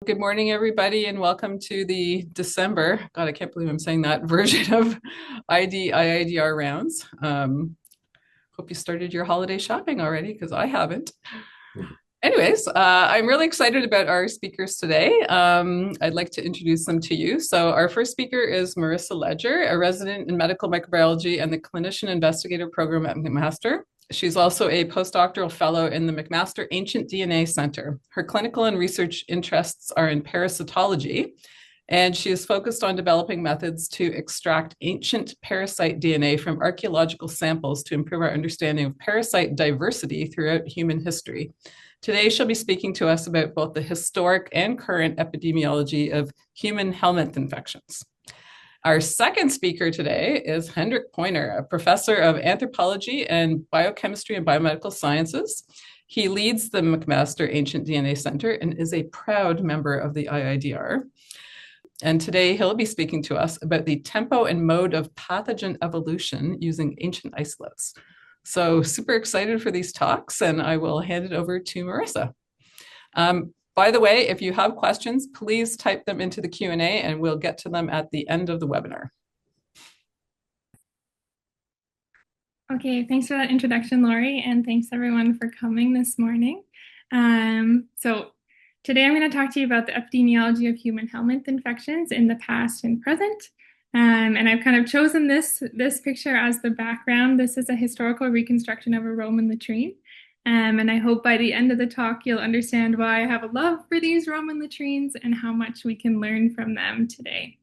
Good morning, everybody, and welcome to the December, God, I can't believe I'm saying that, version of IIDR rounds. Hope you started your holiday shopping already, because I haven't. Anyways, I'm really excited about our speakers today. I'd like to introduce them to you. So our first speaker is Marissa Ledger, a resident in medical microbiology and the clinician investigator program at McMaster. She's also a postdoctoral fellow in the McMaster Ancient DNA Centre. Her clinical and research interests are in parasitology, and she is focused on developing methods to extract ancient parasite DNA from archaeological samples to improve our understanding of parasite diversity throughout human history. Today, she'll be speaking to us about both the historic and current epidemiology of human helminth infections. Our second speaker today is Hendrik Poinar, a professor of anthropology and biochemistry and biomedical sciences. He leads the McMaster Ancient DNA Centre and is a proud member of the IIDR. And today he'll be speaking to us about the tempo and mode of pathogen evolution using ancient isolates. So super excited for these talks, and I will hand it over to Marissa. By the way, if you have questions, please type them into the Q&A and we'll get to them at the end of the webinar. Okay, thanks for that introduction, Laurie, and thanks everyone for coming this morning. So today I'm going to talk to you about the epidemiology of human helminth infections in the past and present. And I've kind of chosen this picture as the background. This is a historical reconstruction of a Roman latrine. And I hope by the end of the talk, you'll understand why I have a love for these Roman latrines and how much we can learn from them today.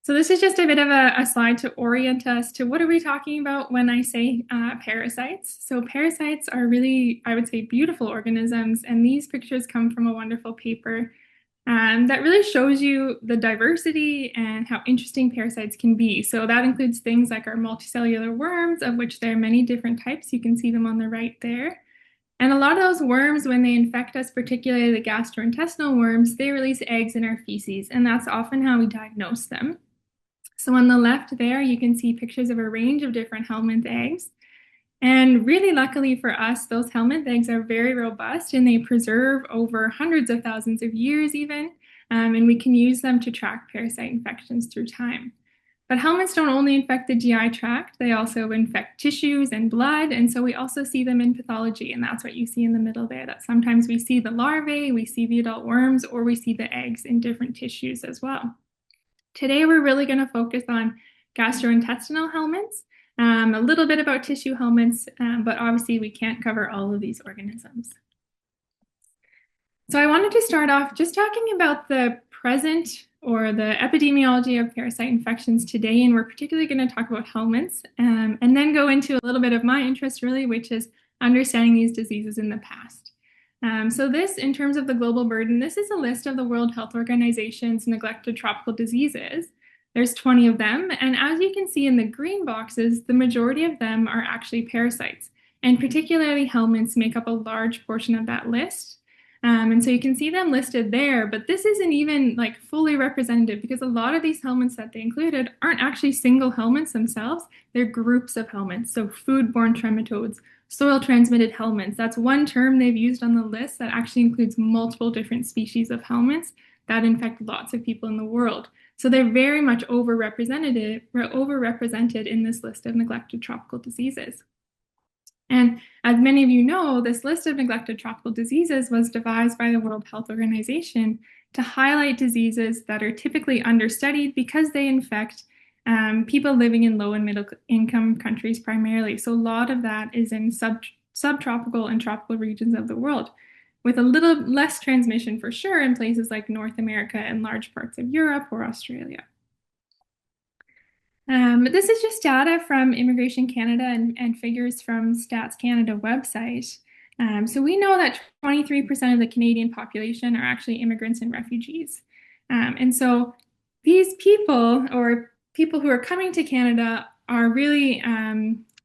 So this is just a bit of a slide to orient us to what are we talking about when I say parasites. So parasites are really, I would say, beautiful organisms. And these pictures come from a wonderful paper that really shows you the diversity and how interesting parasites can be. So that includes things like our multicellular worms, of which there are many different types. You can see them on the right there. And a lot of those worms, when they infect us, particularly the gastrointestinal worms, they release eggs in our feces, and that's often how we diagnose them. So on the left there, you can see pictures of a range of different helminth eggs. And really luckily for us, those helminth eggs are very robust and they preserve over hundreds of thousands of years even, and we can use them to track parasite infections through time. But helminths don't only infect the GI tract, they also infect tissues and blood, and so we also see them in pathology, and that's what you see in the middle there, that sometimes we see the larvae, we see the adult worms, or we see the eggs in different tissues as well. Today, we're really going to focus on gastrointestinal helminths, a little bit about tissue helminths, but obviously we can't cover all of these organisms. So I wanted to start off just talking about the present or the epidemiology of parasite infections today, and we're particularly going to talk about helminths, and then go into a little bit of my interest really, which is understanding these diseases in the past. So this, in terms of the global burden, this is a list of the World Health Organization's neglected tropical diseases. There's 20 of them, and as you can see in the green boxes, the majority of them are actually parasites, and particularly helminths make up a large portion of that list. And so you can see them listed there, but this isn't even like fully representative because a lot of these helminths that they included aren't actually single helminths themselves, they're groups of helminths, so foodborne trematodes, soil-transmitted helminths. That's one term they've used on the list that actually includes multiple different species of helminths that infect lots of people in the world. So they're very much overrepresented in this list of neglected tropical diseases. And as many of you know, this list of neglected tropical diseases was devised by the World Health Organization to highlight diseases that are typically understudied because they infect people living in low and middle income countries primarily. So a lot of that is in subtropical and tropical regions of the world, with a little less transmission for sure in places like North America and large parts of Europe or Australia. But this is just data from Immigration Canada and figures from Stats Canada website. So we know that 23% of the Canadian population are actually immigrants and refugees. And so these people, or people who are coming to Canada, are really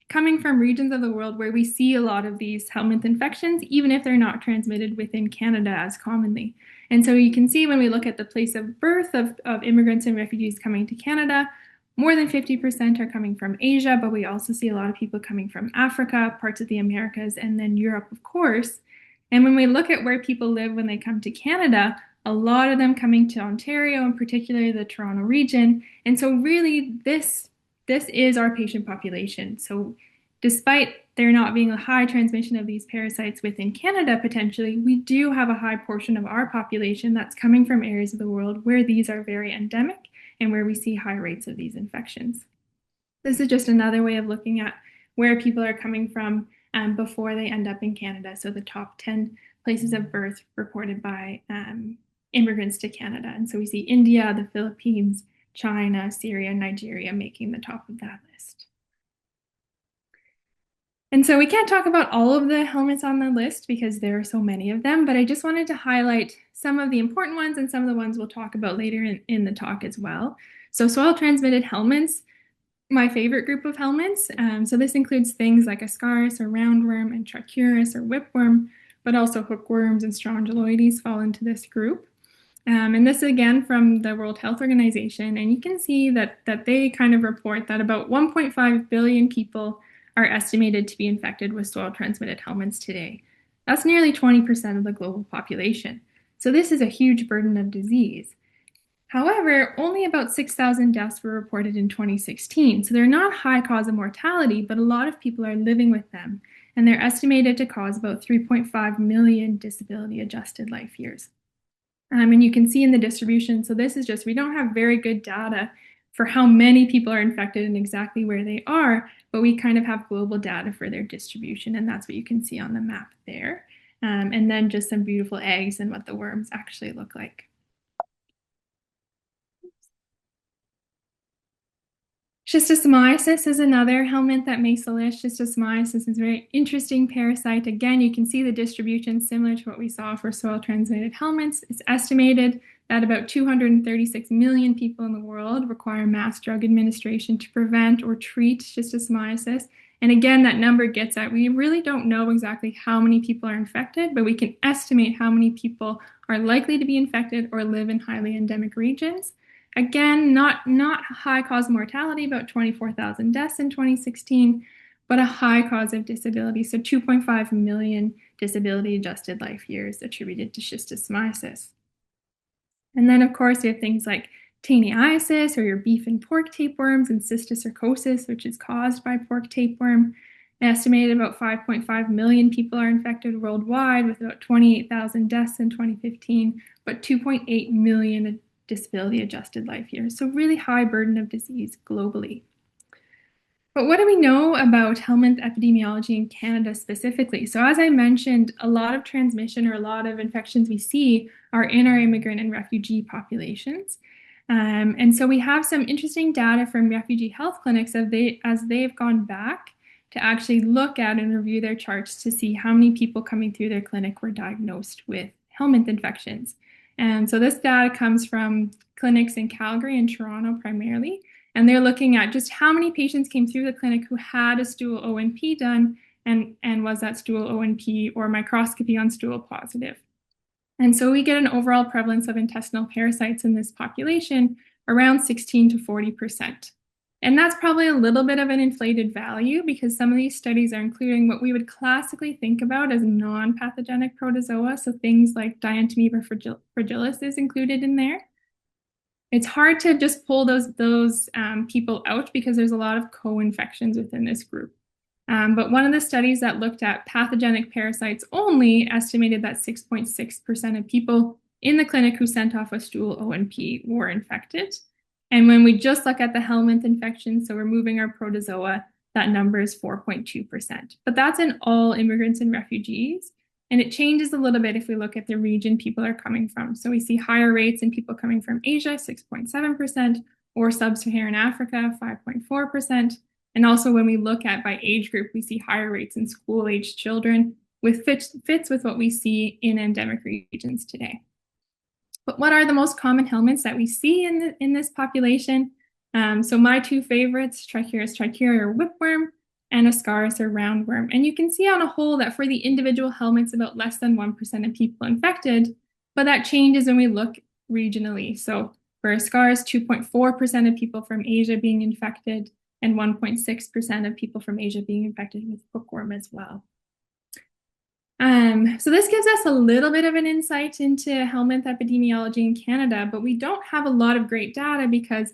coming from regions of the world where we see a lot of these helminth infections, even if they're not transmitted within Canada as commonly. And so you can see when we look at the place of birth of immigrants and refugees coming to Canada, more than 50% are coming from Asia, but we also see a lot of people coming from Africa, parts of the Americas, and then Europe, of course. And when we look at where people live when they come to Canada, a lot of them coming to Ontario, in particular the Toronto region. And so really this is our patient population. So despite there not being a high transmission of these parasites within Canada potentially, we do have a high portion of our population that's coming from areas of the world where these are very endemic and where we see high rates of these infections. This is just another way of looking at where people are coming from before they end up in Canada. So the top 10 places of birth reported by immigrants to Canada. And so we see India, the Philippines, China, Syria, Nigeria making the top of that list. And so we can't talk about all of the helminths on the list because there are so many of them, but I just wanted to highlight some of the important ones and some of the ones we'll talk about later in the talk as well. So soil-transmitted helminths, my favorite group of helminths. So this includes things like Ascaris or roundworm and Trichuris or whipworm, but also hookworms and strongyloides fall into this group. And this again from the World Health Organization, and you can see that they kind of report that about 1.5 billion people are estimated to be infected with soil-transmitted helminths today. That's nearly 20% of the global population. So this is a huge burden of disease. However, only about 6,000 deaths were reported in 2016. So they're not a high cause of mortality, but a lot of people are living with them. And they're estimated to cause about 3.5 million disability-adjusted life years. And you can see in the distribution, so this is just, we don't have very good data for how many people are infected and exactly where they are, but we kind of have global data for their distribution, and that's what you can see on the map there. And then just some beautiful eggs and what the worms actually look like. Schistosomiasis is another helminth that makes the list. Schistosomiasis is a very interesting parasite. Again, you can see the distribution similar to what we saw for soil-transmitted helminths. It's estimated that about 236 million people in the world require mass drug administration to prevent or treat schistosomiasis. And again, that number gets at, we really don't know exactly how many people are infected, but we can estimate how many people are likely to be infected or live in highly endemic regions. Again, not high cause of mortality, about 24,000 deaths in 2016, but a high cause of disability, so 2.5 million disability-adjusted life years attributed to schistosomiasis. And then, of course, you have things like taniasis, or your beef and pork tapeworms, and cysticercosis, which is caused by pork tapeworm. Estimated about 5.5 million people are infected worldwide, with about 28,000 deaths in 2015, but 2.8 million disability-adjusted life years. So really high burden of disease globally. But what do we know about helminth epidemiology in Canada specifically? So as I mentioned, a lot of transmission or a lot of infections we see are in our immigrant and refugee populations. And so we have some interesting data from refugee health clinics as they've gone back to actually look at and review their charts to see how many people coming through their clinic were diagnosed with helminth infections. And so this data comes from clinics in Calgary and Toronto primarily, and they're looking at just how many patients came through the clinic who had a stool ONP done and was that stool ONP or microscopy on stool positive. And so we get an overall prevalence of intestinal parasites in this population around 16 to 40%. And that's probably a little bit of an inflated value because some of these studies are including what we would classically think about as non-pathogenic protozoa. So things like Dientamoeba fragilis is included in there. It's hard to just pull those people out because there's a lot of co-infections within this group. But one of the studies that looked at pathogenic parasites only estimated that 6.6% of people in the clinic who sent off a stool ONP were infected. And when we just look at the helminth infection, so removing our protozoa, that number is 4.2%. But that's in all immigrants and refugees. And it changes a little bit if we look at the region people are coming from. So we see higher rates in people coming from Asia, 6.7%, or sub-Saharan Africa, 5.4%. And also when we look at by age group, we see higher rates in school-aged children, with fits with what we see in endemic regions today. But what are the most common helminths that we see in this population? So my two favorites, Trichuris trichuri or whipworm, and Ascaris or roundworm. And you can see on a whole that for the individual helminths, about less than 1% of people infected, but that changes when we look regionally. So for Ascaris, 2.4% of people from Asia being infected, and 1.6% of people from Asia being infected with hookworm as well. So this gives us a little bit of an insight into helminth epidemiology in Canada, but we don't have a lot of great data because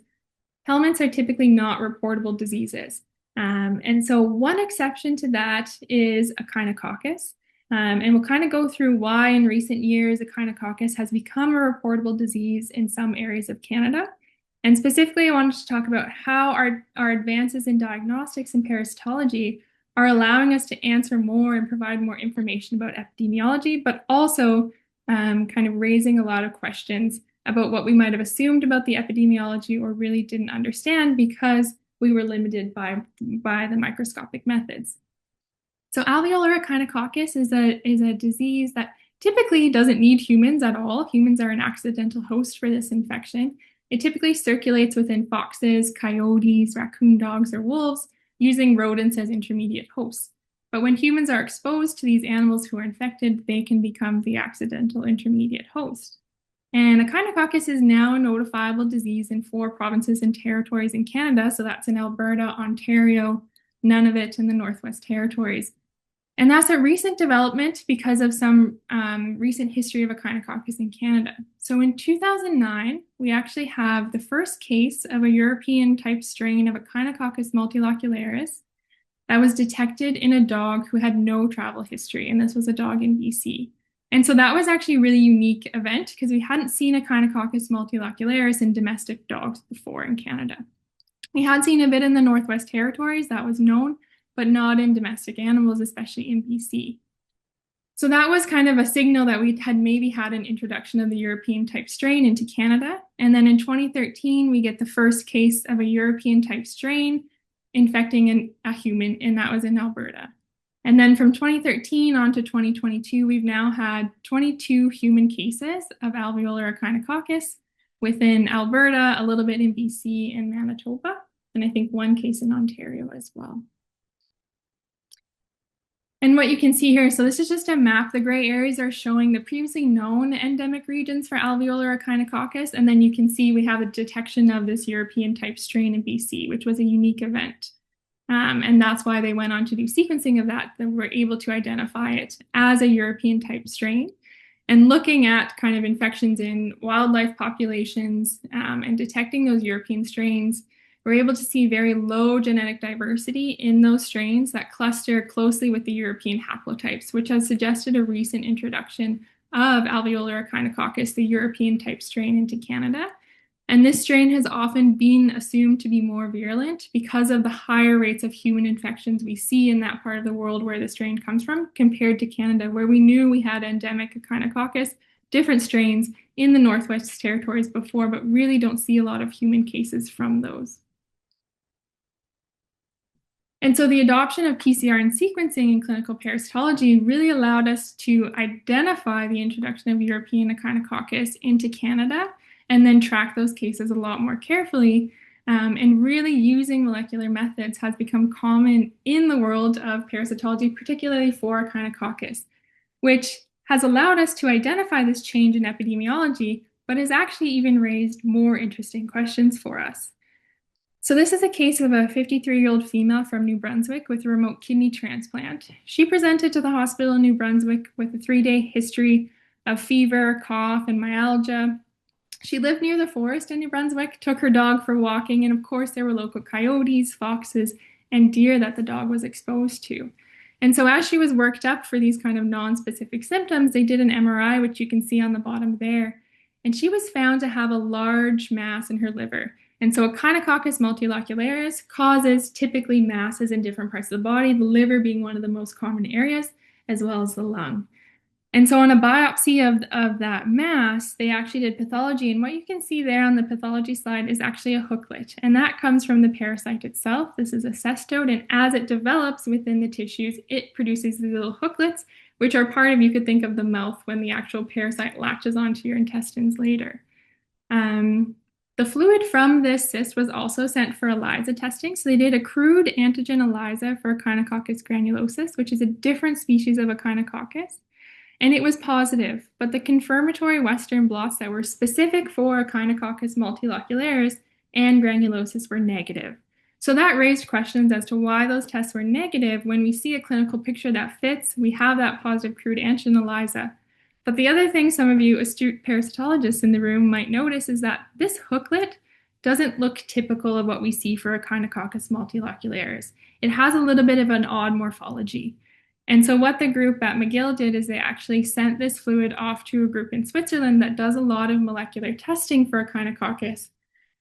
helminths are typically not reportable diseases. And so one exception to that is echinococcus. And we'll kind of go through why in recent years echinococcus has become a reportable disease in some areas of Canada. And specifically, I wanted to talk about how our advances in diagnostics and parasitology are allowing us to answer more and provide more information about epidemiology, but also kind of raising a lot of questions about what we might have assumed about the epidemiology or really didn't understand because we were limited by the microscopic methods. So alveolar echinococcus is a disease that typically doesn't need humans at all. Humans are an accidental host for this infection. It typically circulates within foxes, coyotes, raccoon dogs, or wolves, using rodents as intermediate hosts. But when humans are exposed to these animals who are infected, they can become the accidental intermediate host. And echinococcus is now a notifiable disease in 4 provinces and territories in Canada. So that's in Alberta, Ontario, Nunavut, and the Northwest Territories. And that's a recent development because of some recent history of echinococcus in Canada. So in 2009, we actually have the first case of a European type strain of Echinococcus multilocularis that was detected in a dog who had no travel history. And this was a dog in BC. And so that was actually a really unique event because we hadn't seen Echinococcus multilocularis in domestic dogs before in Canada. We had seen a bit in the Northwest Territories, that was known, but not in domestic animals, especially in BC. So that was kind of a signal that we had maybe had an introduction of the European type strain into Canada. And then in 2013, we get the first case of a European type strain infecting a human, and that was in Alberta. And then from 2013 on to 2022, we've now had 22 human cases of alveolar echinococcus within Alberta, a little bit in BC and Manitoba, and I think 1 case in Ontario as well. And what you can see here, so this is just a map. The gray areas are showing the previously known endemic regions for alveolar echinococcus. And then you can see we have a detection of this European type strain in BC, which was a unique event. And that's why they went on to do sequencing of that, that were able to identify it as a European type strain. And looking at kind of infections in wildlife populations and detecting those European strains, we're able to see very low genetic diversity in those strains that cluster closely with the European haplotypes, which has suggested a recent introduction of alveolar echinococcus, the European type strain, into Canada. And this strain has often been assumed to be more virulent because of the higher rates of human infections we see in that part of the world where the strain comes from, compared to Canada, where we knew we had endemic echinococcus, different strains in the Northwest Territories before, but really don't see a lot of human cases from those. And so the adoption of PCR and sequencing in clinical parasitology really allowed us to identify the introduction of European echinococcus into Canada and then track those cases a lot more carefully. And really using molecular methods has become common in the world of parasitology, particularly for echinococcus, which has allowed us to identify this change in epidemiology, but has actually even raised more interesting questions for us. So this is a case of a 53-year-old female from New Brunswick with a remote kidney transplant. She presented to the hospital in New Brunswick with a 3-day history of fever, cough, and myalgia. She lived near the forest in New Brunswick, took her dog for walking, and of course there were local coyotes, foxes, and deer that the dog was exposed to. And so as she was worked up for these kind of non-specific symptoms, they did an MRI, which you can see on the bottom there, and she was found to have a large mass in her liver. And so Echinococcus multilocularis causes typically masses in different parts of the body, the liver being one of the most common areas, as well as the lung. And so on a biopsy of that mass, they actually did pathology. And what you can see there on the pathology slide is actually a hooklet. And that comes from the parasite itself. This is a cestode. And as it develops within the tissues, it produces these little hooklets, which are part of, you could think of the mouth when the actual parasite latches onto your intestines later. The fluid from this cyst was also sent for ELISA testing. So they did a crude antigen ELISA for Echinococcus granulosus, which is a different species of Echinococcus. And it was positive, but the confirmatory Western blots that were specific for Echinococcus multilocularis and granulosus were negative. So that raised questions as to why those tests were negative. When we see a clinical picture that fits, we have that positive crude antigen ELISA. But the other thing some of you astute parasitologists in the room might notice is that this hooklet doesn't look typical of what we see for Echinococcus multilocularis. It has a little bit of an odd morphology. And so what the group at McGill did is they actually sent this fluid off to a group in Switzerland that does a lot of molecular testing for Echinococcus.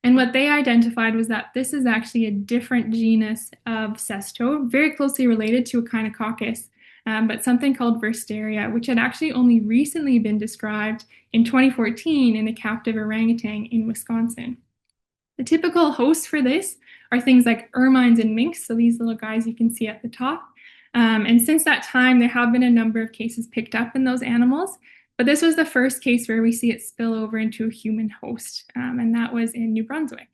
And what they identified was that this is actually a different genus of cesto, very closely related to Echinococcus, but something called Versteria, which had actually only recently been described in 2014 in a captive orangutan in Wisconsin. The typical hosts for this are things like ermines and minks, so these little guys you can see at the top. And since that time, there have been a number of cases picked up in those animals, but this was the first case where we see it spill over into a human host, and that was in New Brunswick.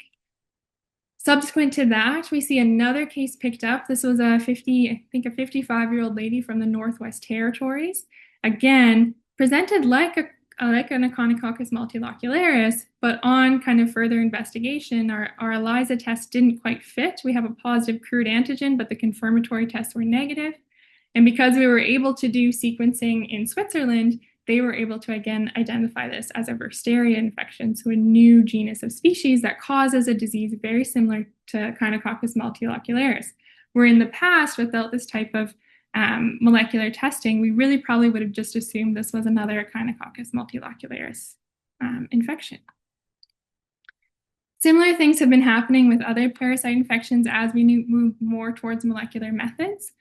Subsequent to that, we see another case picked up. This was I think a 55-year-old lady from the Northwest Territories. Again, presented like an Echinococcus multilocularis, but on kind of further investigation, our ELISA test didn't quite fit. We have a positive crude antigen, but the confirmatory tests were negative. And because we were able to do sequencing in Switzerland, they were able to again identify this as a Versteria infection, so a new genus of species that causes a disease very similar to Echinococcus multilocularis. Where in the past, without this type of molecular testing, we really probably would have just assumed this was another Echinococcus multilocularis infection. Similar things have been happening with other parasite infections as we move more towards molecular methods.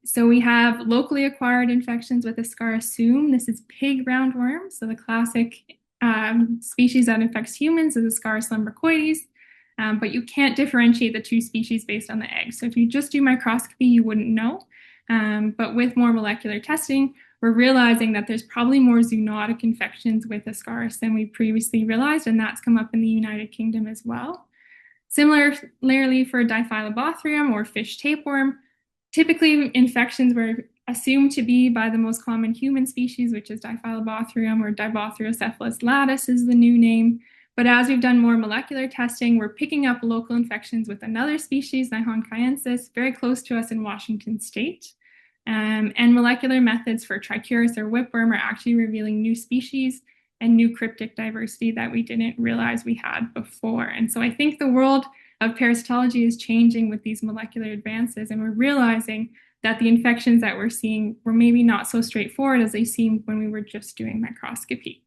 So we have locally acquired infections with Ascarisum. This is pig roundworm. So the classic species that infects humans is Ascaris lumbricoides, but you can't differentiate the two species based on the eggs. So if you just do microscopy, you wouldn't know. But with more molecular testing, we're realizing that there's probably more zoonotic infections with Ascaris than we previously realized, and that's come up in the United Kingdom as well. Similarly for Diphyllobothrium or fish tapeworm, typically, infections were assumed to be by the most common human species, which is Diphyllobothrium or Dibothriosephalus latus is the new name. But as we've done more molecular testing, we're picking up local infections with another species, Nihon caiensis, very close to us in Washington state. And molecular methods for Trichuris or whipworm are actually revealing new species and new cryptic diversity that we didn't realize we had before. And so I think the world of parasitology is changing with these molecular advances, and we're realizing that the infections that we're seeing were maybe not so straightforward as they seemed when we were just doing microscopy.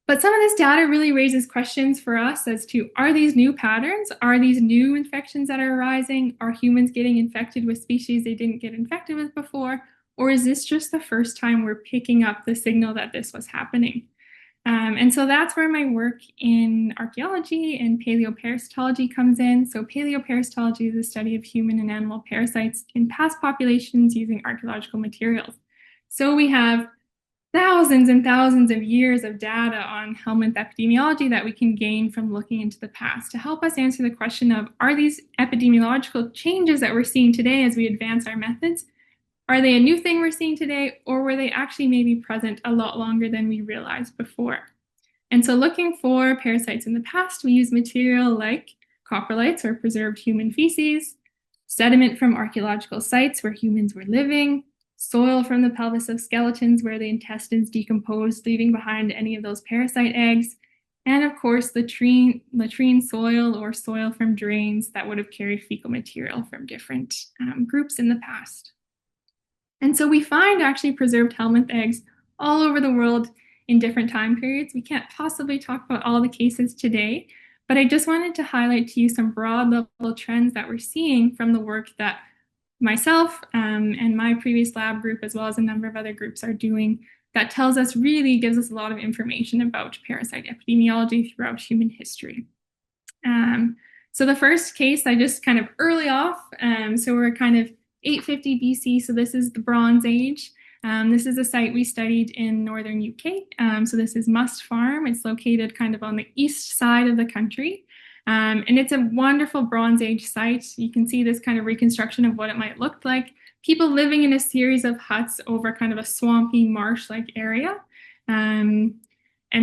But some of this data really raises questions for us as to, are these new patterns? Are these new infections that are arising? Are humans getting infected with species they didn't get infected with before? Or is this just the first time we're picking up the signal that this was happening? And so that's where my work in archaeology and paleoparasitology comes in. So paleoparasitology is the study of human and animal parasites in past populations using archaeological materials. So we have thousands and thousands of years of data on helminth epidemiology that we can gain from looking into the past to help us answer the question of, are these epidemiological changes that we're seeing today as we advance our methods, are they a new thing we're seeing today, or were they actually maybe present a lot longer than we realized before? And so looking for parasites in the past, we use material like coprolites or preserved human feces, sediment from archaeological sites where humans were living, soil from the pelvis of skeletons where the intestines decomposed, leaving behind any of those parasite eggs, and of course latrine soil or soil from drains that would have carried fecal material from different groups in the past. And so we find actually preserved helminth eggs all over the world in different time periods. We can't possibly talk about all the cases today, but I just wanted to highlight to you some broad level trends that we're seeing from the work that myself and my previous lab group, as well as a number of other groups, are doing that tells us, really gives us a lot of information about parasite epidemiology throughout human history. So the first case, I just kind of early off, so we're kind of 850 BC, so this is the Bronze Age. This is a site we studied in northern UK. So this is Must Farm. It's located kind of on the east side of the country. And it's a wonderful Bronze Age site. You can see this kind of reconstruction of what it might look like. People living in a series of huts over kind of a swampy marsh-like area. And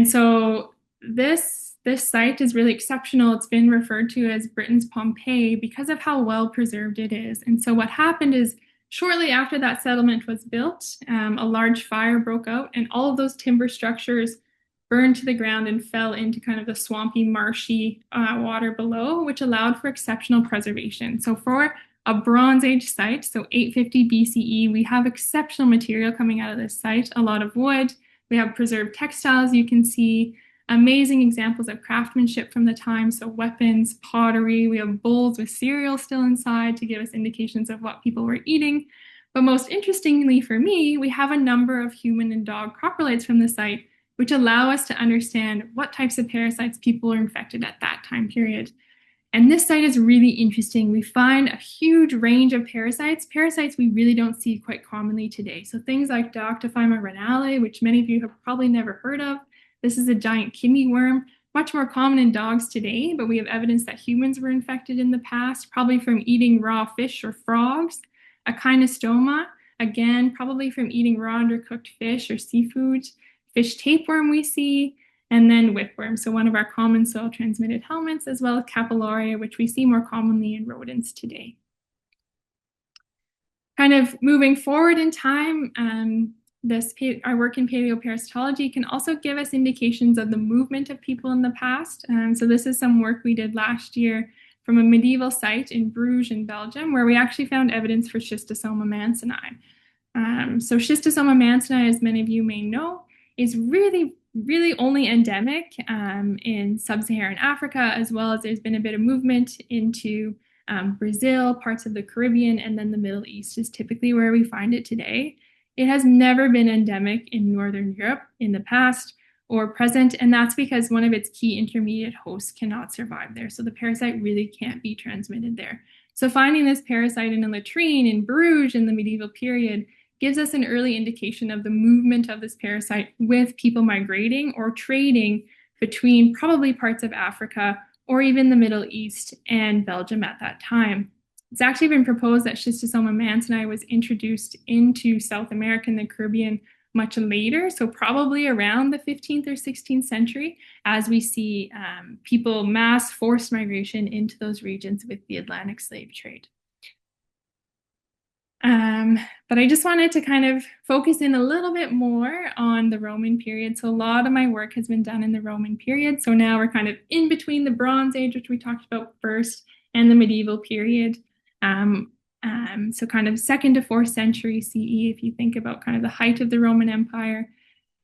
so this This site is really exceptional. It's been referred to as Britain's Pompeii because of how well preserved it is. And so what happened is shortly after that settlement was built, a large fire broke out and all of those timber structures burned to the ground and fell into kind of the swampy, marshy water below, which allowed for exceptional preservation. So for a Bronze Age site, so 850 BCE, we have exceptional material coming out of this site, a lot of wood. We have preserved textiles. You can see amazing examples of craftsmanship from the time, so weapons, pottery. We have bowls with cereal still inside to give us indications of what people were eating. But most interestingly for me, we have a number of human and dog coprolites from the site, which allow us to understand what types of parasites people were infected at that time period. And this site is really interesting. We find a huge range of parasites we really don't see quite commonly today. So things like Dictophyma renale, which many of you have probably never heard of. This is a giant kidney worm, much more common in dogs today, but we have evidence that humans were infected in the past, probably from eating raw fish or frogs. Echinostoma, again, probably from eating raw undercooked fish or seafood. Fish tapeworm we see, and then whipworm, so one of our common soil-transmitted helminths, as well as Capillaria, which we see more commonly in rodents today. Kind of moving forward in time, our work in paleoparasitology can also give us indications of the movement of people in the past. So this is some work we did last year from a medieval site in Bruges in Belgium, where we actually found evidence for Schistosoma mancini. So Schistosoma mancini, as many of you may know, is really only endemic in sub-Saharan Africa, as well as there's been a bit of movement into Brazil, parts of the Caribbean, and then the Middle East is typically where we find it today. It has never been endemic in Northern Europe in the past or present, and that's because one of its key intermediate hosts cannot survive there. So the parasite really can't be transmitted there. So finding this parasite in a latrine in Bruges in the medieval period gives us an early indication of the movement of this parasite with people migrating or trading between probably parts of Africa or even the Middle East and Belgium at that time. It's actually been proposed that Schistosoma mancini was introduced into South America and the Caribbean much later, so probably around the 15th or 16th century, as we see people mass forced migration into those regions with the Atlantic slave trade. But I just wanted to kind of focus in a little bit more on the Roman period. So a lot of my work has been done in the Roman period. So now we're kind of in between the Bronze Age, which we talked about first, and the medieval period. So kind of 2nd to 4th century CE, if you think about kind of the height of the Roman Empire.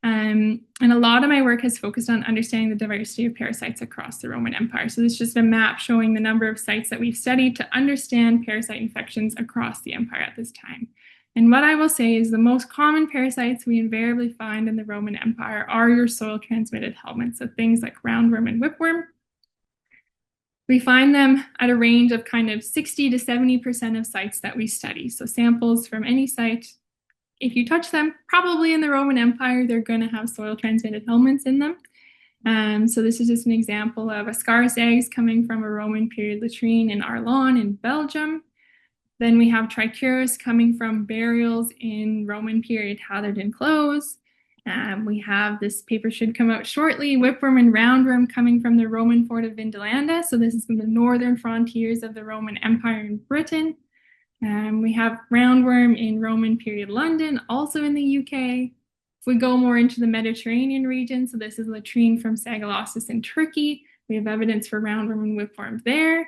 And a lot of my work has focused on understanding the diversity of parasites across the Roman Empire. So this is just a map showing the number of sites that we've studied to understand parasite infections across the empire at this time. And what I will say is the most common parasites we invariably find in the Roman Empire are your soil-transmitted helminths, so things like roundworm and whipworm. We find them at a range of kind of 60 to 70% of sites that we study. So samples from any site, if you touch them, probably in the Roman Empire, they're going to have soil-transmitted helminths in them. So this is just an example of Ascaris eggs coming from a Roman period latrine in Arlon in Belgium. Then we have Trichuris coming from burials in Roman period Hatherden Close. We have, this paper should come out shortly, whipworm and roundworm coming from the Roman fort of Vindolanda. So this is from the northern frontiers of the Roman Empire in Britain. We have roundworm in Roman period London, also in the UK. If we go more into the Mediterranean region, so this is latrine from Sagalossus in Turkey. We have evidence for roundworm and whipworm there.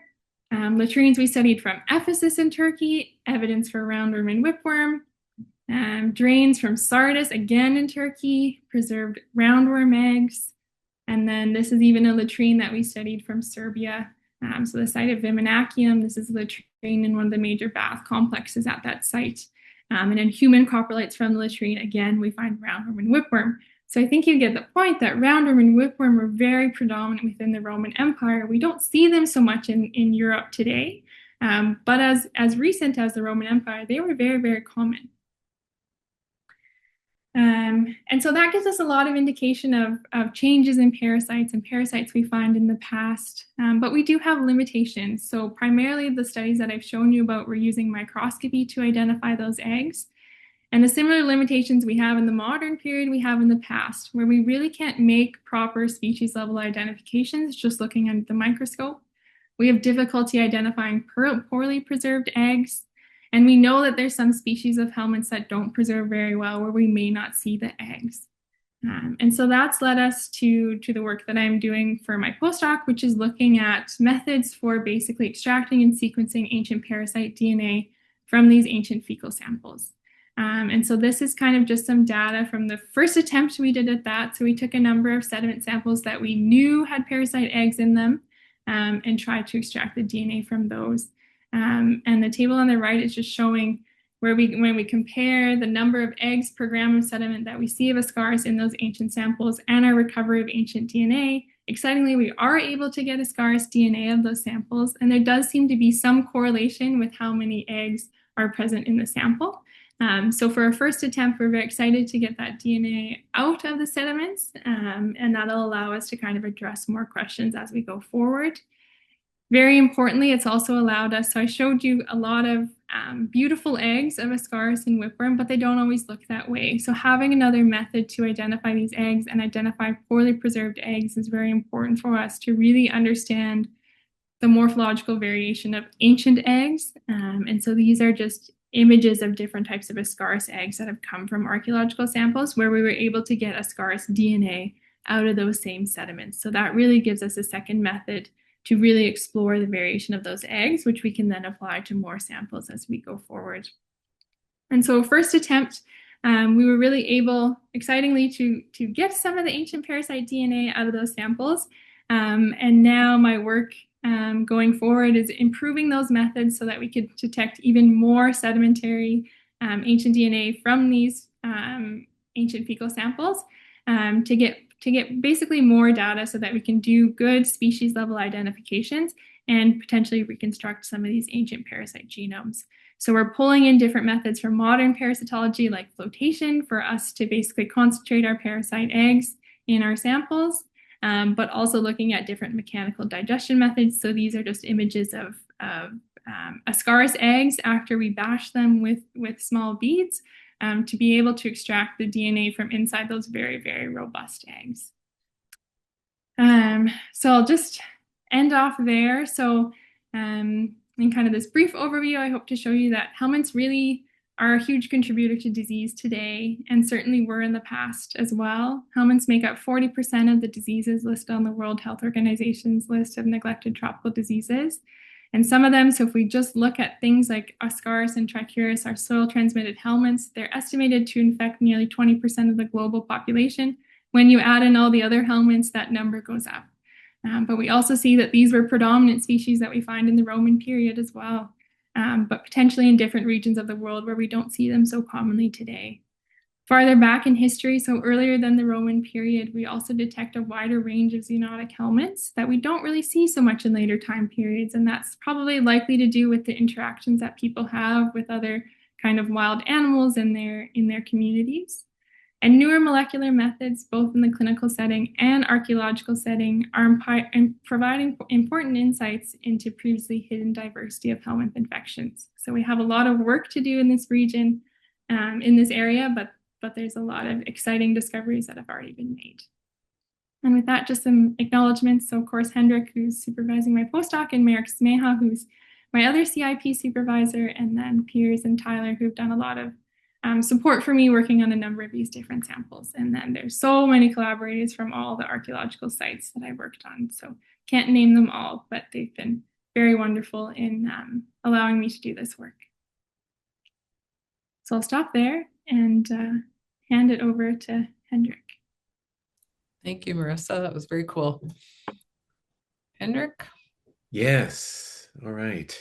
Latrines we studied from Ephesus in Turkey, evidence for roundworm and whipworm. Drains from Sardis, again in Turkey, preserved roundworm eggs. And then this is even a latrine that we studied from Serbia. So the site of Viminacium, this is a latrine in one of the major bath complexes at that site. And in human coprolites from the latrine, again, we find roundworm and whipworm. So I think you get the point that roundworm and whipworm were very predominant within the Roman Empire. We don't see them so much in Europe today, but as recent as the Roman Empire, they were very, very common. And so that gives us a lot of indication of changes in parasites and parasites we find in the past, but we do have limitations. So primarily the studies that I've shown you about, we're using microscopy to identify those eggs. And the similar limitations we have in the modern period, we have in the past, where we really can't make proper species level identifications just looking under the microscope. We have difficulty identifying poorly preserved eggs. And we know that there's some species of helminths that don't preserve very well where we may not see the eggs. And so that's led us to the work that I'm doing for my postdoc, which is looking at methods for basically extracting and sequencing ancient parasite DNA from these ancient fecal samples. And so this is kind of just some data from the first attempt we did at that. So we took a number of sediment samples that we knew had parasite eggs in them and tried to extract the DNA from those. And the table on the right is just showing where when we compare the number of eggs per gram of sediment that we see of ascaris in those ancient samples and our recovery of ancient DNA, excitingly, we are able to get ascaris DNA of those samples, and there does seem to be some correlation with how many eggs are present in the sample. So for our first attempt, we're very excited to get that DNA out of the sediments, and that'll allow us to kind of address more questions as we go forward. Very importantly, it's also allowed us, so I showed you a lot of beautiful eggs of ascaris and whipworm, but they don't always look that way. So having another method to identify these eggs and identify poorly preserved eggs is very important for us to really understand the morphological variation of ancient eggs. And so these are just images of different types of ascaris eggs that have come from archaeological samples where we were able to get ascaris DNA out of those same sediments. So that really gives us a second method to really explore the variation of those eggs, which we can then apply to more samples as we go forward. And so first attempt, we were really able, excitingly, to get some of the ancient parasite DNA out of those samples. And now my work going forward is improving those methods so that we could detect even more sedimentary ancient DNA from these ancient fecal samples to get basically more data so that we can do good species level identifications and potentially reconstruct some of these ancient parasite genomes. So we're pulling in different methods from modern parasitology like flotation for us to basically concentrate our parasite eggs in our samples, but also looking at different mechanical digestion methods. So these are just images of ascaris eggs after we bash them with small beads. To be able to extract the DNA from inside those very, very robust eggs. So I'll just end off there. So in kind of this brief overview, I hope to show you that helminths really are a huge contributor to disease today, and certainly were in the past as well. Helminths make up 40% of the diseases listed on the World Health Organization's list of neglected tropical diseases. And some of them, so if we just look at things like ascaris and trichuris, our soil-transmitted helminths, they're estimated to infect nearly 20% of the global population. When you add in all the other helminths, that number goes up. But we also see that these were predominant species that we find in the Roman period as well, but potentially in different regions of the world where we don't see them so commonly today. Farther back in history, so earlier than the Roman period, we also detect a wider range of zoonotic helminths that we don't really see so much in later time periods, and that's probably likely to do with the interactions that people have with other kind of wild animals in their communities. And newer molecular methods, both in the clinical setting and archaeological setting, are providing important insights into previously hidden diversity of helminth infections. So we have a lot of work to do in this region, in this area, but there's a lot of exciting discoveries that have already been made. And with that, just some acknowledgements. So of course, Hendrik, who's supervising my postdoc, and Merrick Smeha, who's my other CIP supervisor, and then Piers and Tyler, who've done a lot of support for me working on a number of these different samples. And then there's so many collaborators from all the archaeological sites that I worked on. So can't name them all, but they've been very wonderful in allowing me to do this work. So I'll stop there and hand it over to Hendrik. Thank you, Marissa. That was very cool. Hendrik? Yes. All right.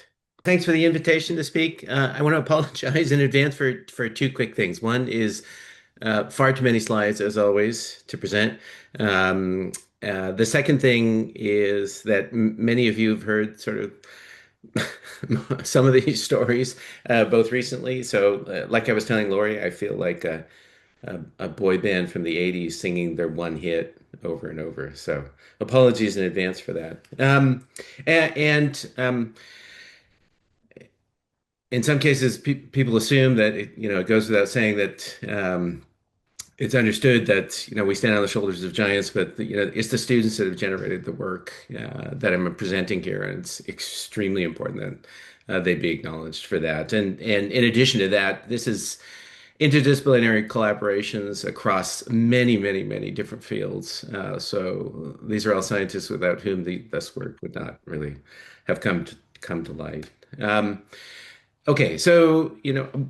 Thanks for the invitation to speak. I want to apologize in advance for two quick things. One is far too many slides, as always, to present. The second thing is that many of you have heard sort of some of these stories, both recently. So, like I was telling Lori, I feel like a boy band from the 80s singing their one hit over and over. So, apologies in advance for that. in some cases, people assume that it goes without saying that it's understood that we stand on the shoulders of giants, but it's the students that have generated the work that I'm presenting here, and it's extremely important that they be acknowledged for that. And in addition to that, this is interdisciplinary collaborations across many, many, many different fields. So these are all scientists without whom this work would not really have come to light. Okay, so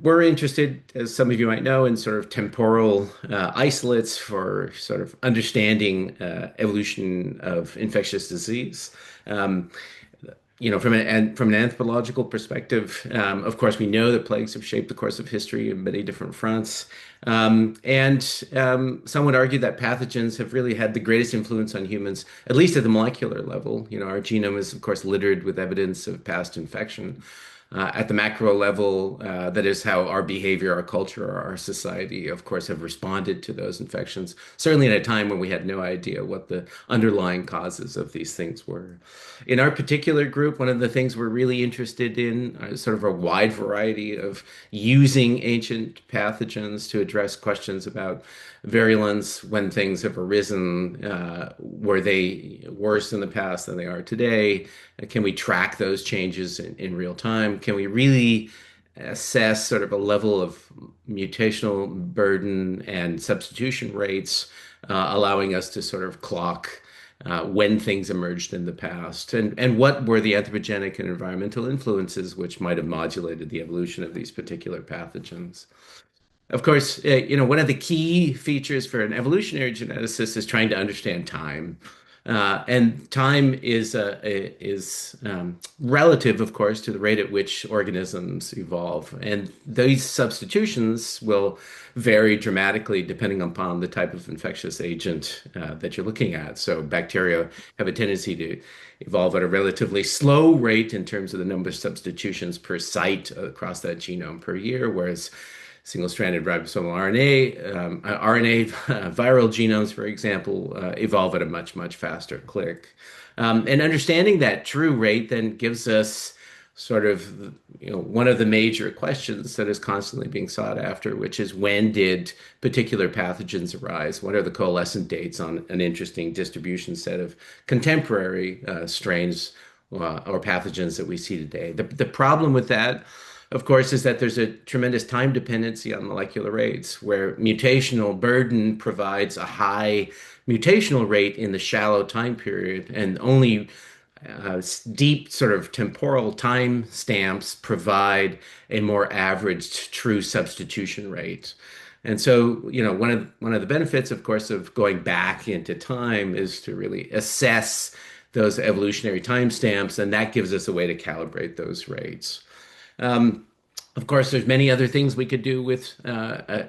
we're interested, as some of you might know, in sort of temporal isolates for sort of understanding evolution of infectious disease. Um, from an anthropological perspective, of course, we know that plagues have shaped the course of history in many different fronts. Some would argue that pathogens have really had the greatest influence on humans, at least at the molecular level. Our genome is, of course, littered with evidence of past infection. At the macro level, that is how our behavior, our culture, our society, of course, have responded to those infections, certainly at a time when we had no idea what the underlying causes of these things were. In our particular group, one of the things we're really interested in is sort of a wide variety of using ancient pathogens to address questions about virulence when things have arisen. Were they worse in the past than they are today? Can we track those changes in real time? Can we really assess sort of a level of mutational burden and substitution rates, allowing us to sort of clock when things emerged in the past, and what were the anthropogenic and environmental influences which might have modulated the evolution of these particular pathogens? Of course, one of the key features for an evolutionary geneticist is trying to understand time. And time is relative, of course, to the rate at which organisms evolve. And these substitutions will vary dramatically depending upon the type of infectious agent that you're looking at. So bacteria have a tendency to evolve at a relatively slow rate in terms of the number of substitutions per site across that genome per year, whereas single-stranded ribosomal RNA viral genomes, for example, evolve at a much, much faster click. And understanding that true rate then gives us sort of one of the major questions that is constantly being sought after, which is when did particular pathogens arise? What are the coalescent dates on an interesting distribution set of contemporary strains or pathogens that we see today? The problem with that, of course, is that there's a tremendous time dependency on molecular rates, where mutational burden provides a high mutational rate in the shallow time period, and only deep sort of temporal time stamps provide a more averaged true substitution rate. And so, one of the benefits, of course, of going back into time is to really assess those evolutionary timestamps, and that gives us a way to calibrate those rates. Of course, there's many other things we could do with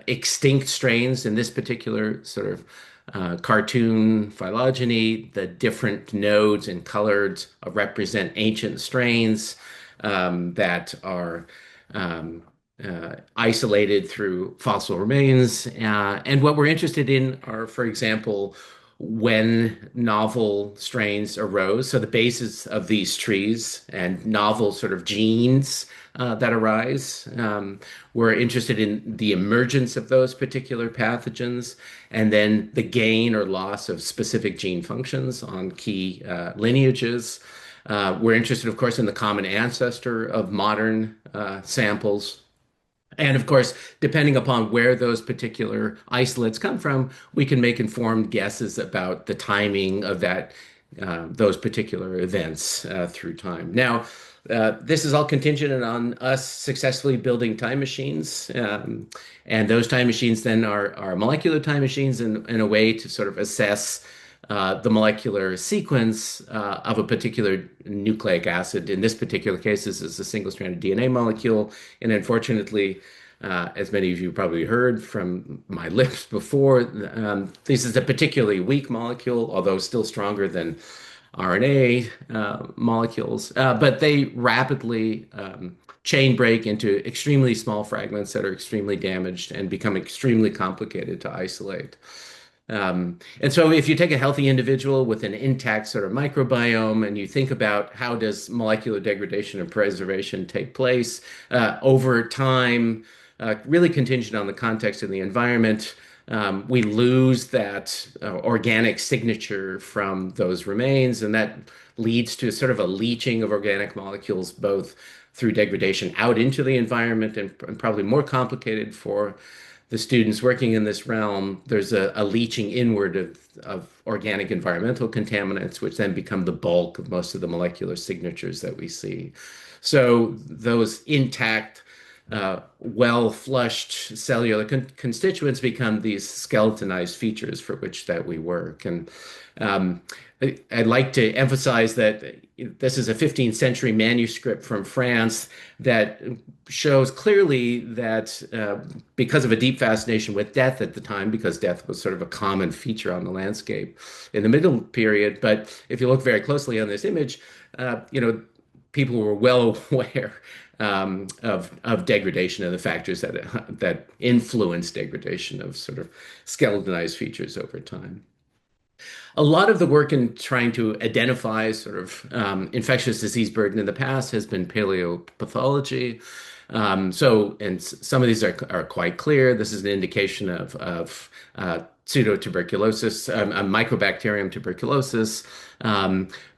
extinct strains. In this particular sort of cartoon phylogeny, the different nodes and colors represent ancient strains that are isolated through fossil remains. And what we're interested in are, for example, when novel strains arose, so the basis of these trees and novel sort of genes that arise. We're interested in the emergence of those particular pathogens and then the gain or loss of specific gene functions on key lineages. We're interested, of course, in the common ancestor of modern samples. And of course, depending upon where those particular isolates come from, we can make informed guesses about the timing of those particular events through time. Now, this is all contingent on us successfully building time machines. And those time machines then are molecular time machines in a way to sort of assess the molecular sequence of a particular nucleic acid. In this particular case, this is a single-stranded DNA molecule. And unfortunately, as many of you probably heard from my lips before, this is a particularly weak molecule, although still stronger than RNA molecules. But they rapidly chain break into extremely small fragments that are extremely damaged and become extremely complicated to isolate. And so if you take a healthy individual with an intact sort of microbiome and you think about how does molecular degradation and preservation take place over time, really contingent on the context and the environment, we lose that organic signature from those remains, and that leads to sort of a leaching of organic molecules, both through degradation out into the environment and probably more complicated for the students working in this realm. There's a leaching inward of organic environmental contaminants, which then become the bulk of most of the molecular signatures that we see. So those intact well-flushed cellular constituents become these skeletonized features for which that we work. And I'd like to emphasize that this is a 15th century manuscript from France that shows clearly that because of a deep fascination with death at the time, because death was sort of a common feature on the landscape in the middle period. But if you look very closely on this image, people were well aware of degradation and the factors that influence degradation of sort of skeletonized features over time. A lot of the work in trying to identify sort of infectious disease burden in the past has been paleopathology. And some of these are quite clear. This is an indication of pseudotuberculosis, mycobacterium tuberculosis.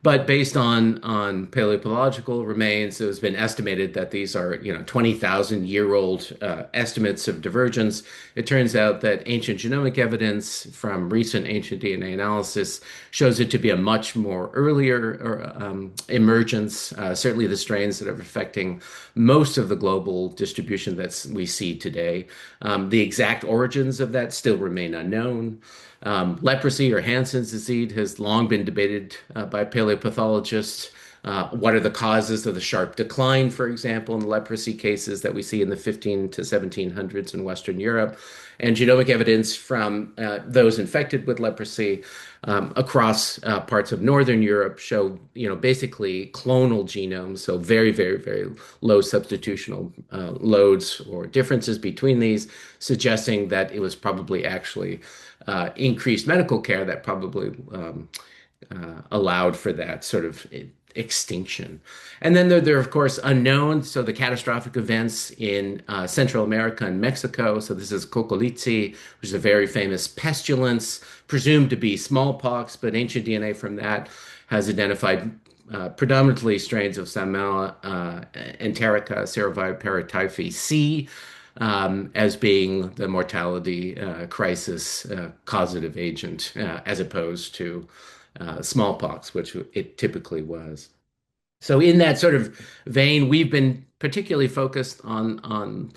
But based on paleopathological remains, it has been estimated that these are 20,000-year-old estimates of divergence. It turns out that ancient genomic evidence from recent ancient DNA analysis shows it to be a much more earlier emergence. Certainly the strains that are affecting most of the global distribution that we see today. The exact origins of that still remain unknown. Leprosy or Hansen's disease has long been debated by paleopathologists. What are the causes of the sharp decline, for example, in the leprosy cases that we see in the 15 to 1700s in Western Europe? And genomic evidence from those infected with leprosy across parts of Northern Europe show, basically clonal genomes, so very, very, very low substitutional loads or differences between these, suggesting that it was probably actually increased medical care that probably allowed for that sort of extinction. And then there are, of course, unknowns. So the catastrophic events in Central America and Mexico. So this is Cocolizzi, which is a very famous pestilence, presumed to be smallpox, but ancient DNA from that has identified predominantly strains of Salmonella enterica, Seroviperitophis C, as being the mortality crisis causative agent, as opposed to smallpox, which it typically was. So in that sort of vein, we've been particularly focused on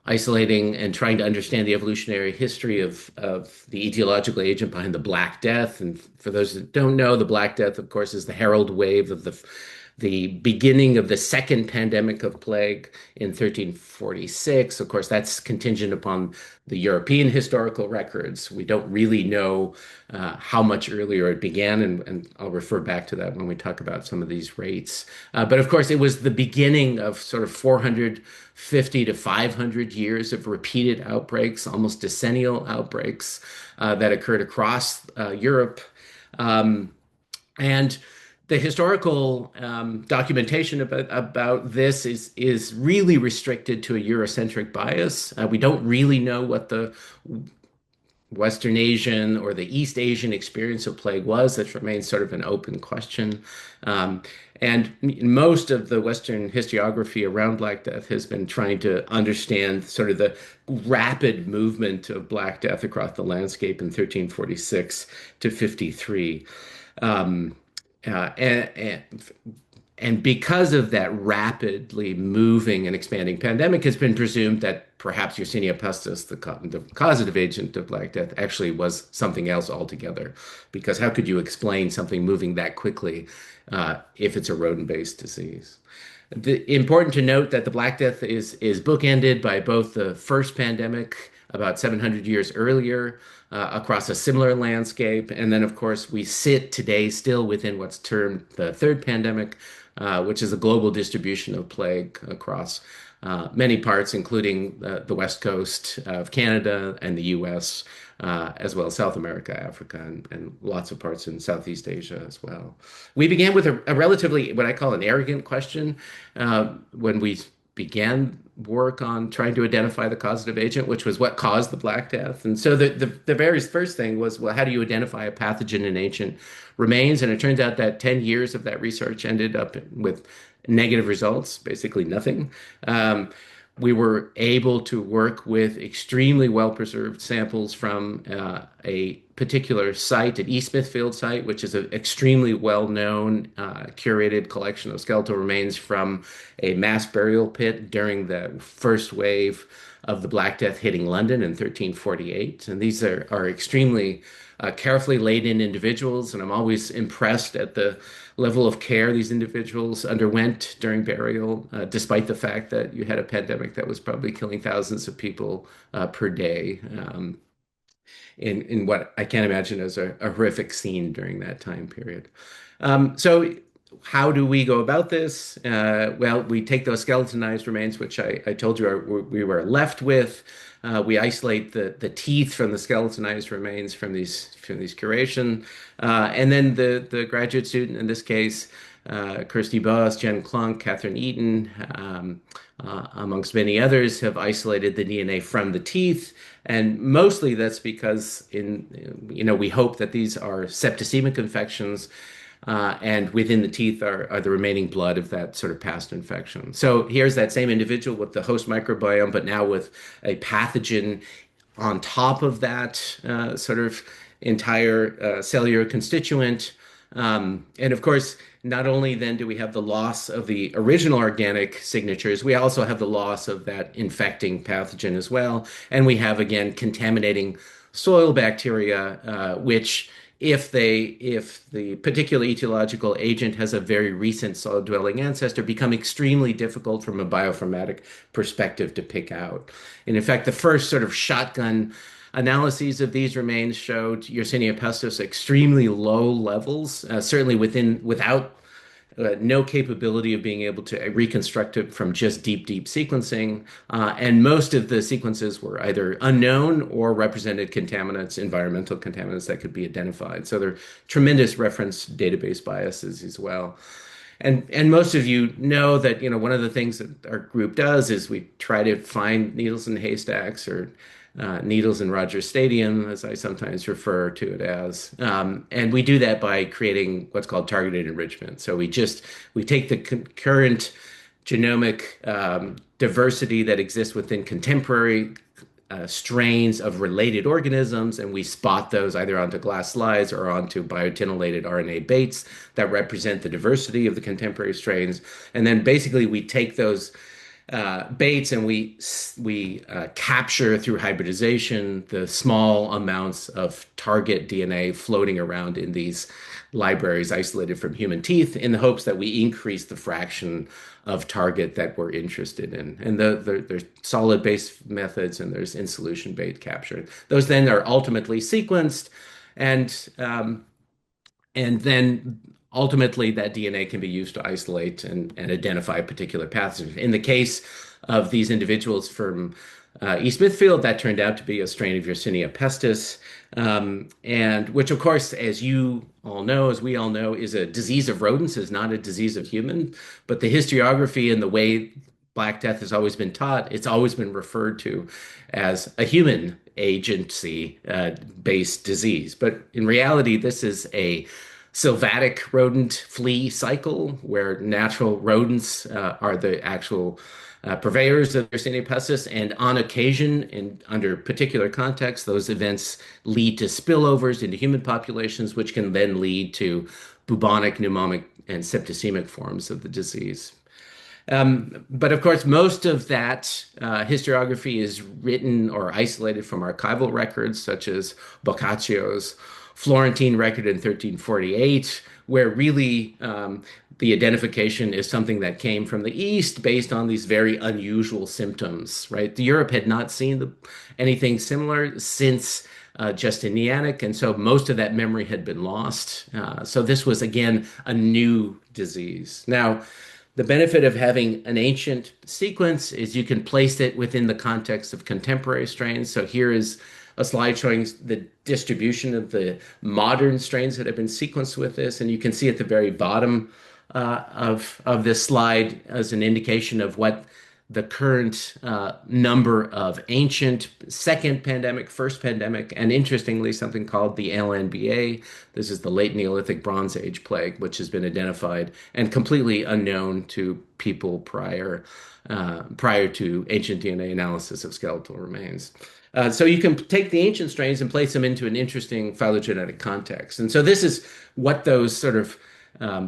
isolating and trying to understand the evolutionary history of the etiological agent behind the Black Death. And for those that don't know, the Black Death, of course, is the herald wave of the beginning of the second pandemic of plague in 1346. Of course, that's contingent upon the European historical records. We don't really know how much earlier it began, and I'll refer back to that when we talk about some of these rates. But of course, it was the beginning of sort of 450 to 500 years of repeated outbreaks, almost decennial outbreaks that occurred across Europe. And the historical documentation about this is really restricted to a Eurocentric bias. We don't really know what the Western Asian or the East Asian experience of plague was. That remains sort of an open question. And most of the Western historiography around Black Death has been trying to understand sort of the rapid movement of Black Death across the landscape in 1346 to 53. And because of that rapidly moving and expanding pandemic, it's been presumed that perhaps Yersinia pestis, the causative agent of Black Death, actually was something else altogether. Because how could you explain something moving that quickly if it's a rodent-based disease? Important to note that the Black Death is bookended by both the first pandemic about 700 years earlier, across a similar landscape. And then, of course, we sit today still within what's termed the third pandemic, which is a global distribution of plague across many parts, including the west coast of Canada and the US, as well as South America, Africa, and lots of parts in Southeast Asia as well. We began with a relatively, what I call an arrogant question when we began work on trying to identify the causative agent, which was what caused the Black Death. And so the very first thing was, well, how do you identify a pathogen in ancient remains? And it turns out that 10 years of that research ended up with negative results, basically nothing. We were able to work with extremely well-preserved samples from a particular site, an East Smithfield site, which is an extremely well-known, curated collection of skeletal remains from a mass burial pit during the first wave of the Black Death hitting London in 1348. And these are extremely carefully laid in individuals, and I'm always impressed at the level of care these individuals underwent during burial, despite the fact that you had a pandemic that was probably killing thousands of people per day, in what I can't imagine as a horrific scene during that time period. So how do we go about this? Well, we take those skeletonized remains, which I told you we were left with. We isolate the teeth from the skeletonized remains from these curation, and then the graduate student in this case, Kirsty Boss, Jen Klunk, Catherine Eaton, amongst many others, have isolated the DNA from the teeth, and mostly that's because we hope that these are septicemic infections. And within the teeth are the remaining blood of that sort of past infection. So here's that same individual with the host microbiome, but now with a pathogen on top of that sort of entire cellular constituent. And of course, not only then do we have the loss of the original organic signatures, we also have the loss of that infecting pathogen as well. And we have, again, contaminating soil bacteria, which if the particular etiological agent has a very recent soil-dwelling ancestor, become extremely difficult from a bioinformatic perspective to pick out. And in fact, the first sort of shotgun analyses of these remains showed Yersinia pestis extremely low levels, certainly without no capability of being able to reconstruct it from just deep sequencing. And most of the sequences were either unknown or represented contaminants, environmental contaminants that could be identified. So there are tremendous reference database biases as well. And most of you know that, one of the things that our group does is we try to find needles in haystacks, or needles in Rogers Stadium, as I sometimes refer to it as. And we do that by creating what's called targeted enrichment. So we take the current genomic diversity that exists within contemporary strains of related organisms, and we spot those either onto glass slides or onto biotinylated RNA baits that represent the diversity of the contemporary strains. And then basically we take those baits and we capture through hybridization the small amounts of target DNA floating around in these libraries isolated from human teeth, in the hopes that we increase the fraction of target that we're interested in. And there's solid base methods and there's in solution bait capture. Those then are ultimately sequenced, and then ultimately that DNA can be used to isolate and identify a particular pathogen. In the case of these individuals from East Smithfield, that turned out to be a strain of Yersinia pestis, and which, of course, as you all know, as we all know, is a disease of rodents, is not a disease of human. But the historiography and the way Black Death has always been taught, it's always been referred to as a human agency-based disease. But in reality, this is a sylvatic rodent flea cycle where natural rodents are the actual purveyors of Yersinia pestis, and on occasion and under particular contexts, those events lead to spillovers into human populations, which can then lead to bubonic, pneumotic, and septicemic forms of the disease. But of course, most of that historiography is written or isolated from archival records, such as Boccaccio's Florentine record in 1348, where really the identification is something that came from the East based on these very unusual symptoms, right? Europe had not seen anything similar since Justinianic, and so most of that memory had been lost. So this was, again, a new disease. Now, the benefit of having an ancient sequence is you can place it within the context of contemporary strains. So here is a slide showing the distribution of the modern strains that have been sequenced with this, and you can see at the very bottom of this slide as an indication of what the current number of ancient second pandemic, first pandemic, and interestingly, something called the LNBA. This is the late Neolithic Bronze Age plague, which has been identified and completely unknown to people prior to ancient DNA analysis of skeletal remains. So you can take the ancient strains and place them into an interesting phylogenetic context. And so this is what those sort of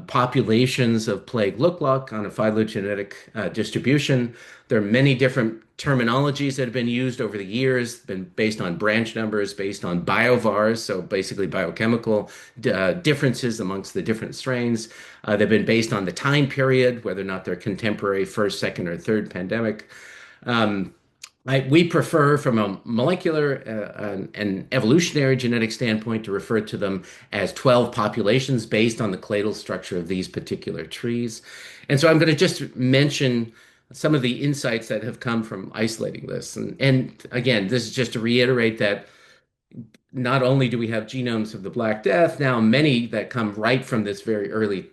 populations of plague look like on a phylogenetic distribution. There are many different terminologies that have been used over the years, been based on branch numbers, based on biovars, so basically biochemical differences amongst the different strains. They've been based on the time period, whether or not they're contemporary, first, second, or third pandemic. We prefer, from a molecular and evolutionary genetic standpoint, to refer to them as 12 populations based on the clade structure of these particular trees. And so I'm going to just mention some of the insights that have come from isolating this. And again, this is just to reiterate that not only do we have genomes of the Black Death, now many that come right from this very early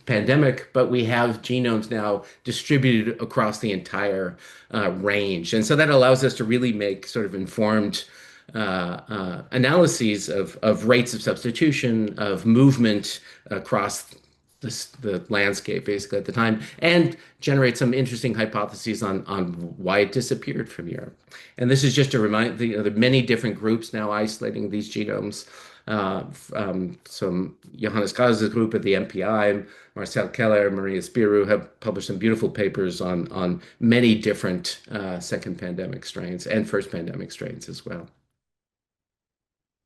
pandemic, but we have genomes now distributed across the entire range. And so that allows us to really make sort of informed analyses of rates of substitution, of movement across the landscape basically at the time, and generate some interesting hypotheses on why it disappeared from Europe. And this is just to remind the many different groups now isolating these genomes. Some Johannes Kaz's group at the MPI, Marcel Keller, Maria Spirou have published some beautiful papers on many different second pandemic strains and first pandemic strains as well.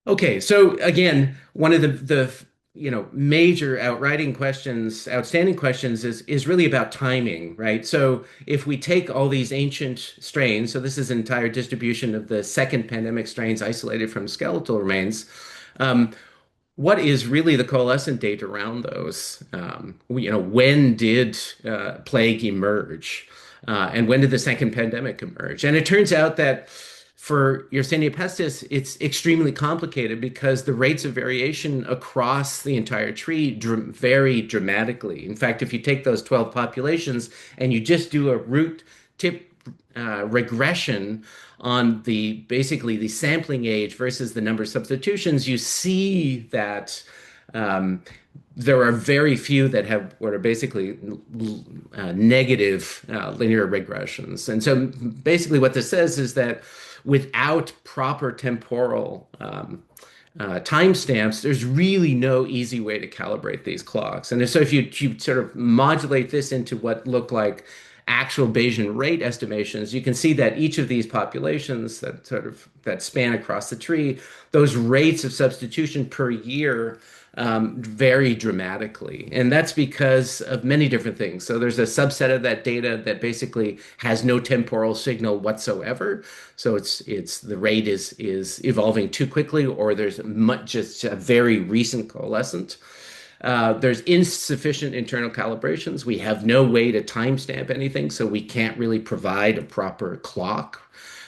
Okay, so again, one of the major outstanding questions is really about timing, right? So if we take all these ancient strains, so this is an entire distribution of the second pandemic strains isolated from skeletal remains, what is really the coalescent date around those? When did plague emerge? And when did the second pandemic emerge? And it turns out that for Yersinia pestis, it's extremely complicated because the rates of variation across the entire tree vary dramatically. In fact, if you take those 12 populations and you just do a root tip regression on basically the sampling age versus the number of substitutions, you see that there are very few that have what are basically negative linear regressions. And so basically what this says is that without proper temporal timestamps, there's really no easy way to calibrate these clocks. And so if you sort of modulate this into what look like actual Bayesian rate estimations, you can see that each of these populations that span across the tree, those rates of substitution per year vary dramatically. And that's because of many different things. So there's a subset of that data that basically has no temporal signal whatsoever. So it's the rate is evolving too quickly, or there's just a very recent coalescent. There's insufficient internal calibrations. We have no way to timestamp anything, so we can't really provide a proper clock.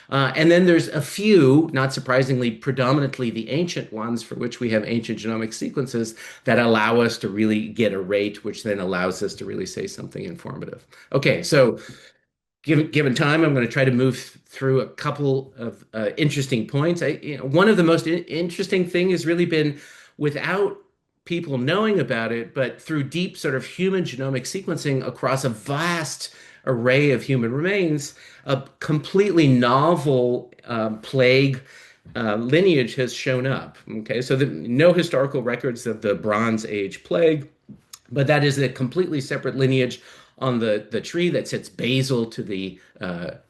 And then there's a few, not surprisingly, predominantly the ancient ones for which we have ancient genomic sequences that allow us to really get a rate, which then allows us to really say something informative. Okay, so given time, I'm going to try to move through a couple of interesting points. One of the most interesting thing has really been, without people knowing about it, but through deep sort of human genomic sequencing across a vast array of human remains, a completely novel plague lineage has shown up. Okay, so no historical records of the Bronze Age plague, but that is a completely separate lineage on the tree that sits basal to the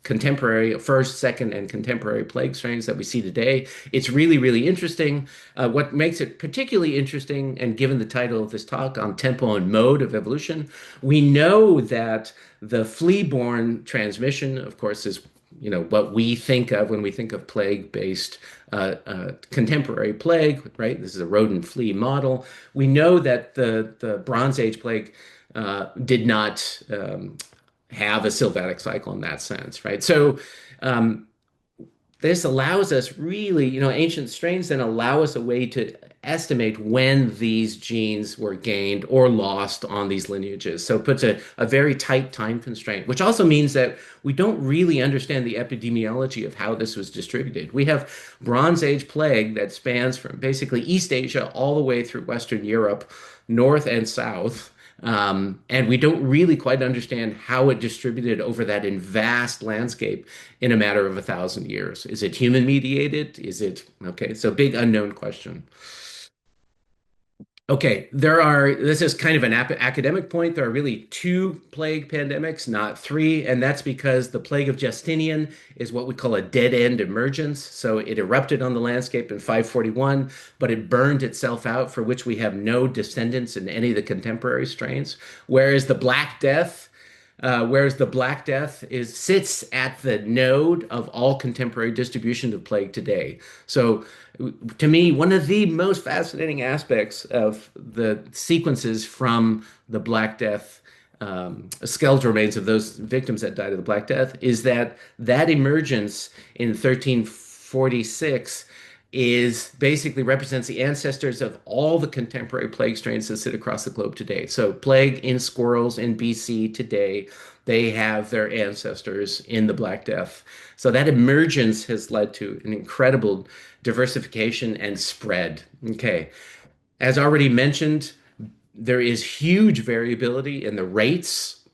contemporary first, second, and contemporary plague strains that we see today. It's really, really interesting. What makes it particularly interesting, and given the title of this talk on tempo and mode of evolution, we know that the flea-borne transmission, of course, is what we think of when we think of plague-based contemporary plague, right? This is a rodent flea model. We know that the Bronze Age plague did not have a sylvatic cycle in that sense, right? So um, this allows us really, ancient strains then allow us a way to estimate when these genes were gained or lost on these lineages. So it puts a very tight time constraint, which also means that we don't really understand the epidemiology of how this was distributed. We have Bronze Age plague that spans from basically East Asia all the way through Western Europe, north and south. And we don't really quite understand how it distributed over that vast landscape in a matter of 1,000 years. Is it human mediated? Is it okay? So big unknown question. Okay, this is kind of an academic point. There are really two plague pandemics, not three, and that's because the plague of Justinian is what we call a dead end emergence. So it erupted on the landscape in 541, but it burned itself out, for which we have no descendants in any of the contemporary strains. Whereas the Black Death sits at the node of all contemporary distribution of plague today. So to me, one of the most fascinating aspects of the sequences from the Black Death skeletal remains of those victims that died of the Black Death is that emergence in 1346 basically represents the ancestors of all the contemporary plague strains that sit across the globe today. So plague in squirrels in BC today, they have their ancestors in the Black Death. So that emergence has led to an incredible diversification and spread. Okay. As already mentioned, there is huge variability in the rates.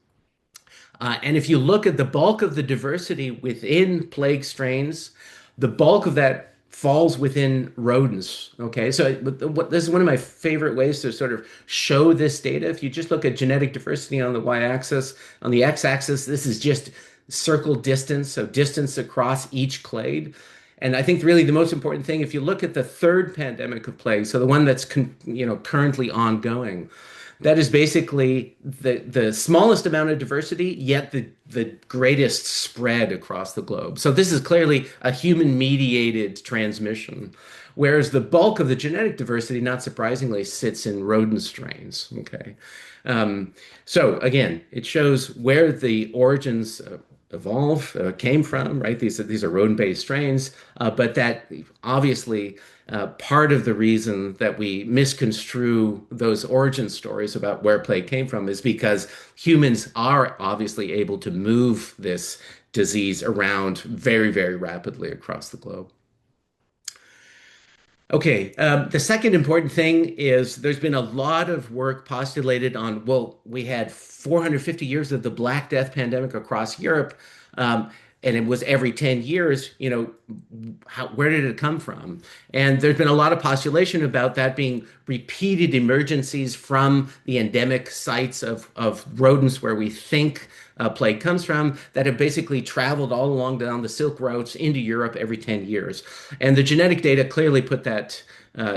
And if you look at the bulk of the diversity within plague strains, the bulk of that falls within rodents. Okay, so this is one of my favorite ways to sort of show this data. If you just look at genetic diversity on the y-axis, on the x-axis, this is just circle distance, so distance across each clade. And I think really the most important thing, if you look at the third pandemic of plague, so the one that's currently ongoing, that is basically the smallest amount of diversity, yet the greatest spread across the globe. So this is clearly a human-mediated transmission, whereas the bulk of the genetic diversity, not surprisingly, sits in rodent strains. Okay, so again, it shows where the origins came from, right? These are rodent-based strains, but that obviously part of the reason that we misconstrue those origin stories about where plague came from is because humans are obviously able to move this disease around very, very rapidly across the globe. Okay, the second important thing is there's been a lot of work postulated on, well, we had 450 years of the Black Death pandemic across Europe, and it was every 10 years, where did it come from? And there's been a lot of postulation about that being repeated emergencies from the endemic sites of rodents where we think plague comes from that have basically traveled all along down the Silk routes into Europe every 10 years. And the genetic data clearly put that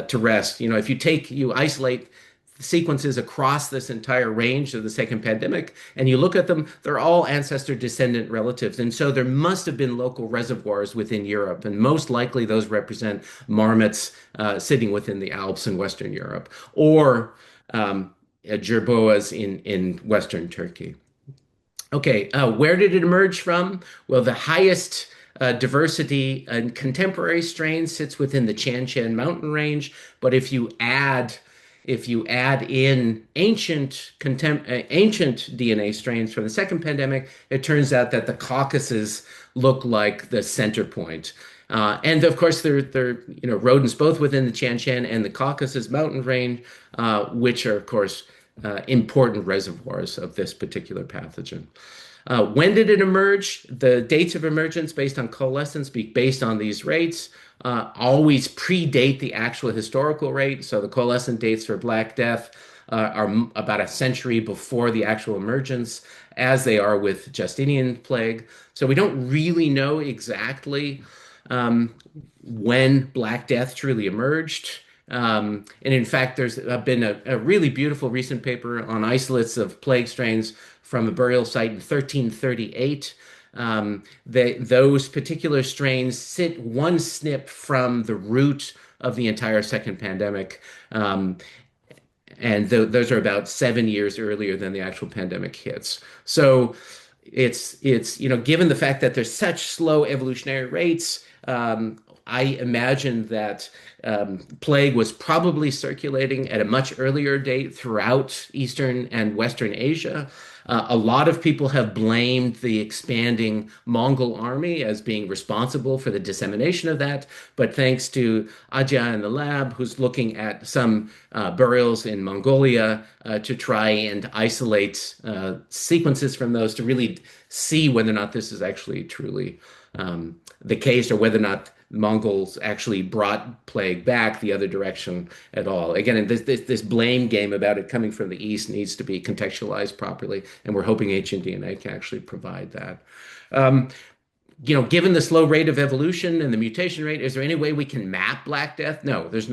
to rest. If you isolate sequences across this entire range of the second pandemic, and you look at them, they're all ancestor-descendant relatives. And so there must have been local reservoirs within Europe, and most likely those represent marmots sitting within the Alps in Western Europe, or jerboas in Western Turkey. Okay, where did it emerge from? Well, the highest diversity in contemporary strains sits within the Chan Chan mountain range, but if you add in ancient DNA strains from the second pandemic, it turns out that the Caucasus look like the center point. And of course, there are rodents both within the Chan Chan and the Caucasus mountain range, which are, of course, important reservoirs of this particular pathogen. When did it emerge? The dates of emergence based on coalescence, based on these rates, always predate the actual historical rate. So the coalescent dates for Black Death are about a century before the actual emergence, as they are with Justinian plague. So we don't really know exactly when Black Death truly emerged. And in fact, there's been a really beautiful recent paper on isolates of plague strains from a burial site in 1338 those particular strains sit one SNP from the root of the entire second pandemic. And those are about 7 years earlier than the actual pandemic hits. So it's given the fact that there's such slow evolutionary rates, I imagine that plague was probably circulating at a much earlier date throughout Eastern and Western Asia. A lot of people have blamed the expanding Mongol army as being responsible for the dissemination of that. But thanks to Ajia in the lab, who's looking at some burials in Mongolia to try and isolate sequences from those to really see whether or not this is actually truly the case, or whether or not Mongols actually brought plague back the other direction at all. Again, this blame game about it coming from the East needs to be contextualized properly, and we're hoping ancient DNA can actually provide that. Given the slow rate of evolution and the mutation rate, is there any way we can map Black Death? No, there's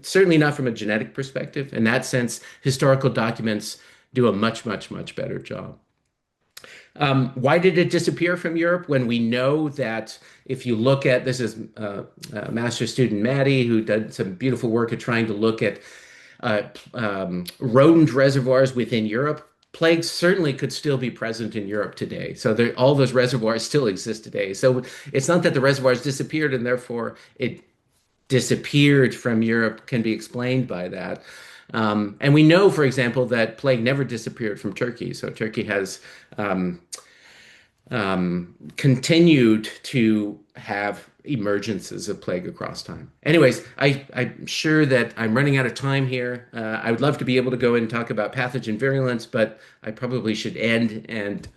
certainly not from a genetic perspective. In that sense, historical documents do a much, much, much better job. Why did it disappear from Europe when we know that if you look at, this is master student Maddie, who did some beautiful work at trying to look at rodent reservoirs within Europe. Plagues certainly could still be present in Europe today. So all those reservoirs still exist today. So it's not that the reservoirs disappeared and therefore it disappeared from Europe can be explained by that. And we know, for example, that plague never disappeared from Turkey. So Turkey has continued to have emergences of plague across time. Anyways, I'm sure that I'm running out of time here. I would love to be able to go and talk about pathogen virulence, but I probably should end and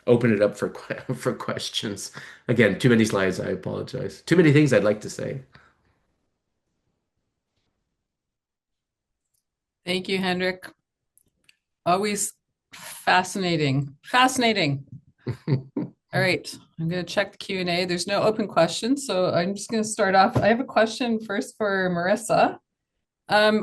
open it up for questions. Again, too many slides. I apologize. Too many things I'd like to say. Thank you, Hendrik. Always fascinating. Fascinating. All right, I'm going to check the Q&A. There's no open questions, so I'm just going to start off. I have a question first for Marissa.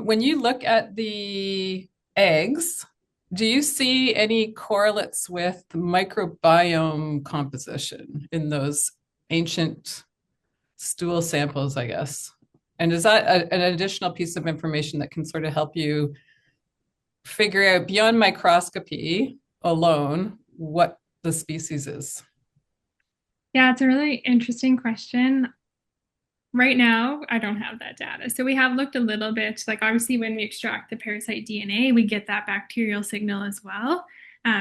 When you look at the eggs, do you see any correlates with microbiome composition in those ancient stool samples, I guess? And is that an additional piece of information that can sort of help you figure out beyond microscopy alone what the species is? Yeah, it's a really interesting question. Right now, I don't have that data. So we have looked a little bit, like obviously when we extract the parasite DNA, we get that bacterial signal as well.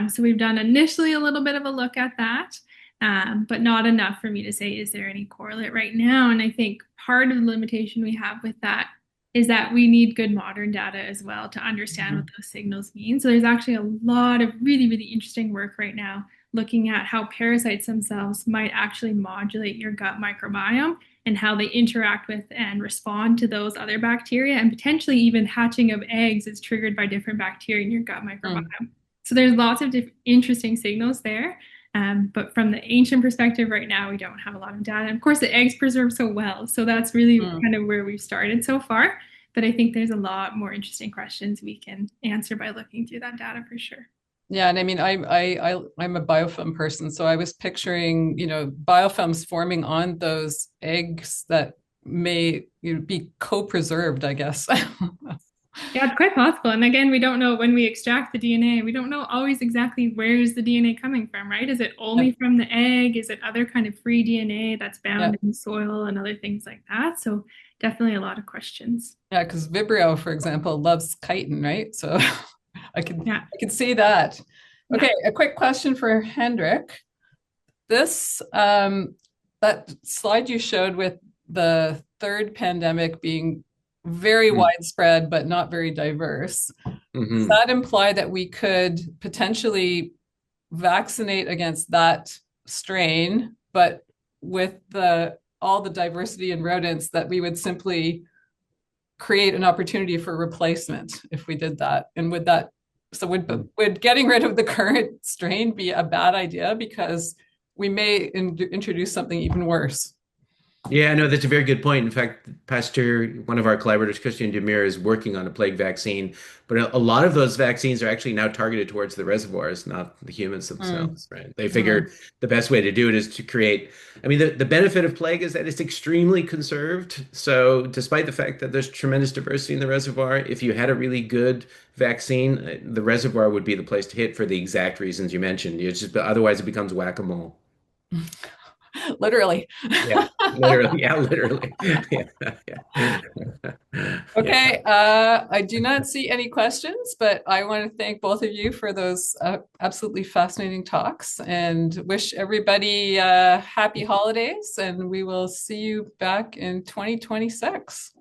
So we've done initially a little bit of a look at that, but not enough for me to say, is there any correlate right now? And I think part of the limitation we have with that is that we need good modern data as well to understand what those signals mean. So there's actually a lot of really, really interesting work right now looking at how parasites themselves might actually modulate your gut microbiome and how they interact with and respond to those other bacteria, and potentially even hatching of eggs is triggered by different bacteria in your gut microbiome. So there's lots of interesting signals there. But from the ancient perspective right now, we don't have a lot of data. And of course, the eggs preserve so well. So that's really kind of where we've started so far. But I think there's a lot more interesting questions we can answer by looking through that data for sure. Yeah, and I mean, I'm a biofilm person, so I was picturing, biofilms forming on those eggs that may be co-preserved, I guess. Yeah, it's quite possible. And again, we don't know when we extract the DNA, we don't know always exactly where is the DNA coming from, right? Is it only from the egg? Is it other kind of free DNA that's bound in soil and other things like that? So definitely a lot of questions. Yeah, because Vibrio, for example, loves chitin, right? So I can see that. Okay, a quick question for Hendrik. This that slide you showed with the third pandemic being very widespread but not very diverse. Does that imply that we could potentially vaccinate against that strain, but with all the diversity in rodents, that we would simply create an opportunity for replacement if we did that? And would getting rid of the current strain be a bad idea because we may introduce something even worse? Yeah, no, that's a very good point. In fact, Pasteur, one of our collaborators, Christian Demir, is working on a plague vaccine, but a lot of those vaccines are actually now targeted towards the reservoirs, not the humans Mm, themselves, right? They mm. figure the best way to do it is to create, I mean, the benefit of plague is that it's extremely conserved. So despite the fact that there's tremendous diversity in the reservoir, if you had a really good vaccine, the reservoir would be the place to hit for the exact reasons you mentioned. It's just, otherwise it becomes whack-a-mole. Literally. Yeah, literally. Yeah, literally. Yeah, yeah. Yeah. Okay, I do not see any questions, but I want to thank both of you for those absolutely fascinating talks and wish everybody happy holidays, and we will see you back in 2026.